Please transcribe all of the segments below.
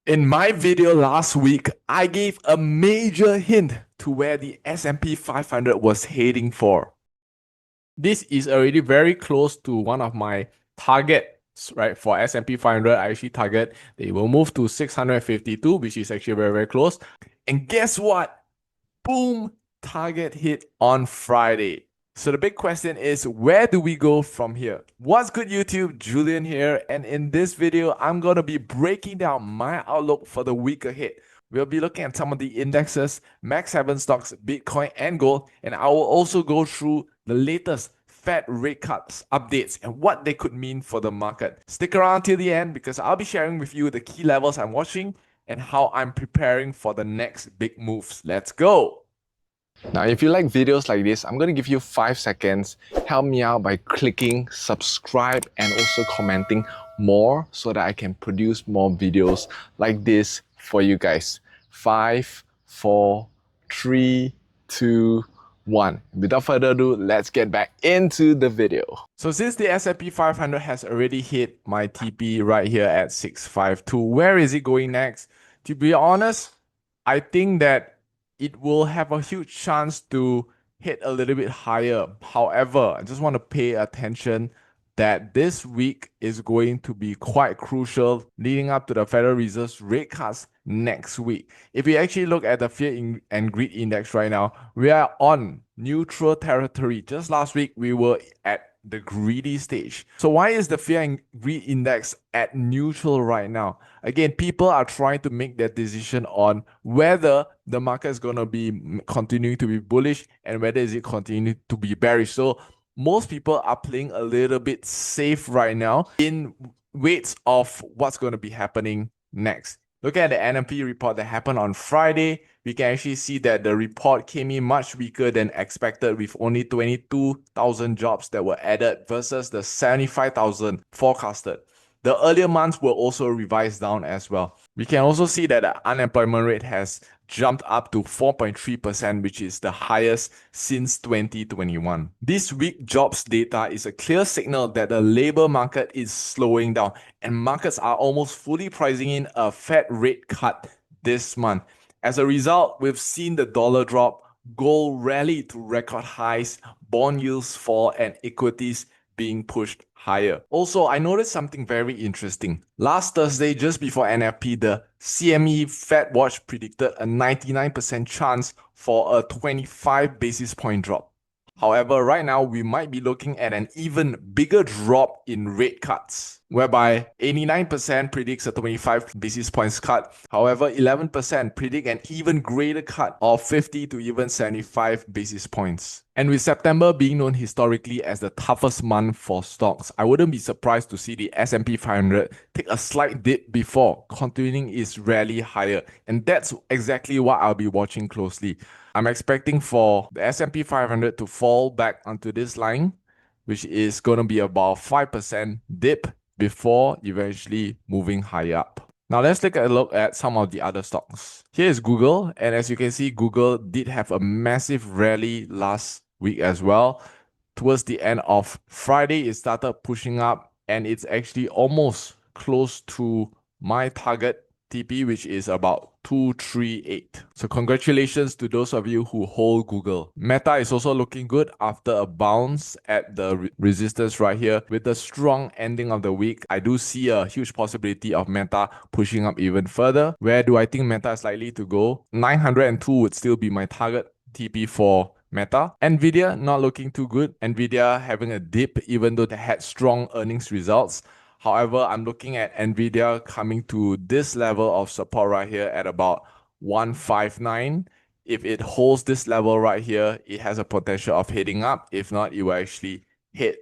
In my video last week, I gave a major hint to where the S&P 500 was heading for. This is already very close to one of my targets, right? For S&P 500, I actually target they will move to 652, which is actually very, very close. And guess what? Boom, target hit on Friday. So the big question is, where do we go from here? What's good, YouTube? Julian here, and in this video, I'm going to be breaking down my outlook for the week ahead. We'll be looking at some of the indexes, Max 7 stocks, Bitcoin, and gold, and I will also go through the latest Fed rate cuts updates and what they could mean for the market. Stick around till the end because I'll be sharing with you the key levels I'm watching and how I'm preparing for the next big moves. Let's go! Now, if you like videos like this, I'm going to give you 5 seconds. Help me out by clicking subscribe and also commenting more so that I can produce more videos like this for you guys. 5, 4, 3, 2, 1. Without further ado, let's get back into the video. So since the S&P 500 has already hit my TP right here at 652, where is it going next? To be honest, I think that it will have a huge chance to hit a little bit higher. However, I just want to pay attention that this week is going to be quite crucial leading up to the Federal Reserve's rate cuts next week. If we actually look at the Fear and Greed Index right now, we are on neutral territory. Just last week, we were at the greedy stage. So why is the Fear and Greed Index at neutral right now? Again, people are trying to make their decision on whether the market is going to be continuing to be bullish and whether is it continuing to be bearish. So most people are playing a little bit safe right now in waits of what's going to be happening next. Look at the N&P report that happened on Friday. We can actually see that the report came in much weaker than expected with only 22,000 jobs that were added versus the 75,000 forecasted. The earlier months were also revised down as well. We can also see that the unemployment rate has jumped up to 4.3%, which is the highest since 2021. This week jobs data is a clear signal that the labor market is slowing down and markets are almost fully pricing in a Fed rate cut this month. As a result, we've seen the dollar drop, gold rally to record highs, bond yields fall, and equities being pushed higher. Also, I noticed something very interesting. Last Thursday, just before NFP, the CME Fed Watch predicted a 99% chance for a 25 basis point drop. However, right now, we might be looking at an even bigger drop in rate cuts, whereby 89% predicts a 25 basis points cut. However, 11% predict an even greater cut of 50 to even 75 basis points. And with September being known historically as the toughest month for stocks, I wouldn't be surprised to see the S&P 500 take a slight dip before continuing its rally higher. And that's exactly what I'll be watching closely. I'm expecting for the S&P 500 to fall back onto this line, which is going to be about 5% dip before eventually moving high up. Now let's take a look at some of the other stocks. Here is Google, and as you can see, Google did have a massive rally last week as well. Towards the end of Friday, it started pushing up, and it's actually almost close to my target TP, which is about 238. So congratulations to those of you who hold Google. Meta is also looking good after a bounce at the resistance right here. With the strong ending of the week, I do see a huge possibility of Meta pushing up even further. Where do I think Meta is likely to go? 902 would still be my target TP for Meta. Nvidia not looking too good. Nvidia having a dip even though they had strong earnings results. However, I'm looking at Nvidia coming to this level of support right here at about 159. If it holds this level right here, it has a potential of hitting up. If not, it will actually hit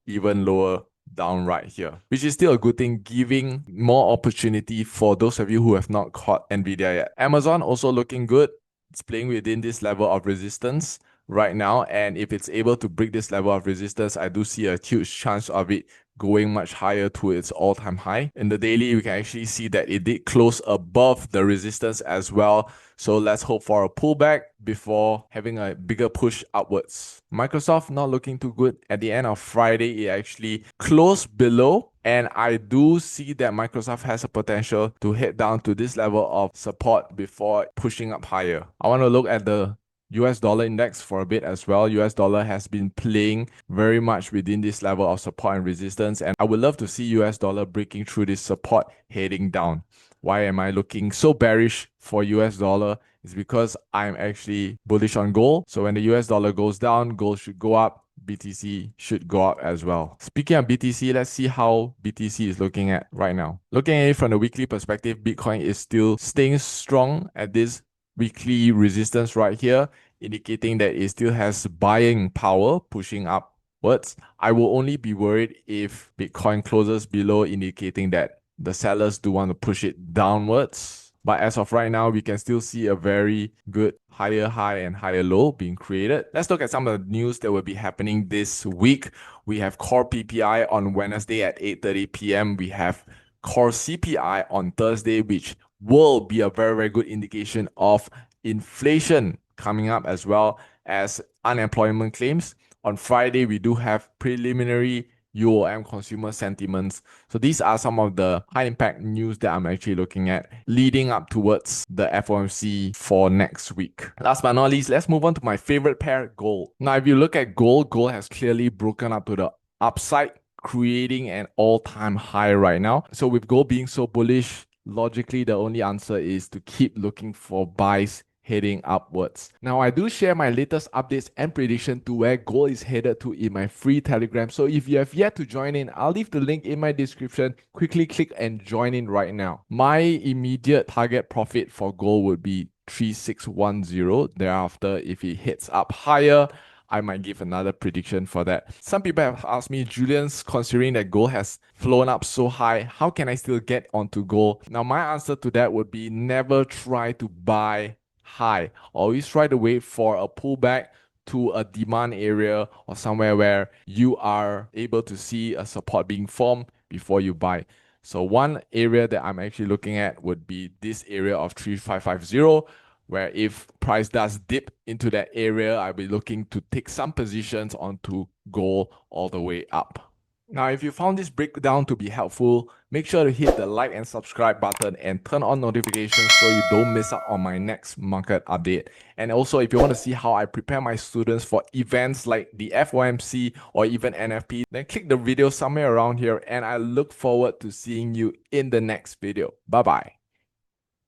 even lower down right here, which is still a good thing, giving more opportunity for those of you who have not caught Nvidia yet. Amazon also looking good. It's playing within this level of resistance. right now, and if it's able to break this level of resistance, I do see a huge chance of it going much higher to its all-time high. In the daily, we can actually see that it did close above the resistance as well. So let's hope for a pullback before having a bigger push upwards. Microsoft not looking too good. At the end of Friday, it actually closed below, and I do see that Microsoft has a potential to head down to this level of support before pushing up higher. I want to look at the US dollar index for a bit as well. US dollar has been playing very much within this level of support and resistance, and I would love to see US dollar breaking through this support heading down. Why am I looking so bearish for US dollar? It's because I'm actually bullish on gold. So when the US dollar goes down, gold should go up, BTC should go up as well. Speaking of BTC, let's see how BTC is looking at right now. Looking at it from the weekly perspective, Bitcoin is still staying strong at this weekly resistance right here, indicating that it still has buying power pushing upwards. I will only be worried if Bitcoin closes below, indicating that the sellers do want to push it downwards. But as of right now, we can still see a very good higher high and higher low being created. Let's look at some of the news that will be happening this week. We have core PPI on Wednesday at 8:30 p.m. We have core CPI on Thursday, which will be a very, very good indication of inflation coming up, as well as unemployment claims. On Friday, we do have preliminary UOM consumer sentiments. So these are some of the high impact news that I'm actually looking at leading up towards the FOMC for next week. Last but not least, let's move on to my favorite pair, gold. Now, if you look at gold, gold has clearly broken up to the upside, creating an all-time high right now. So with gold being so bullish, logically, the only answer is to keep looking for buys heading upwards. Now, I do share my latest updates and prediction to where gold is headed to in my free Telegram. So if you have yet to join in, I'll leave the link in my description. Quickly click and join in right now. My immediate target profit for gold would be 3610. Thereafter, if it hits up higher, I might give another prediction for that. Some people have asked me, Julian's, considering that gold has flown up so high, how can I still get onto gold? Now, my answer to that would be never try to buy high. Always try to wait for a pullback to a demand area or somewhere where you are able to see a support being formed before you buy. So one area that I'm actually looking at would be this area of 3550, where if price does dip into that area, I'll be looking to take some positions onto gold all the way up. Now, if you found this breakdown to be helpful, make sure to hit the like and subscribe button and turn on notifications so you don't miss out on my next market update. And also, if you want to see how I prepare my students for events like the FOMC or even NFP, then click the video somewhere around here, and I look forward to seeing you in the next video. Bye-bye.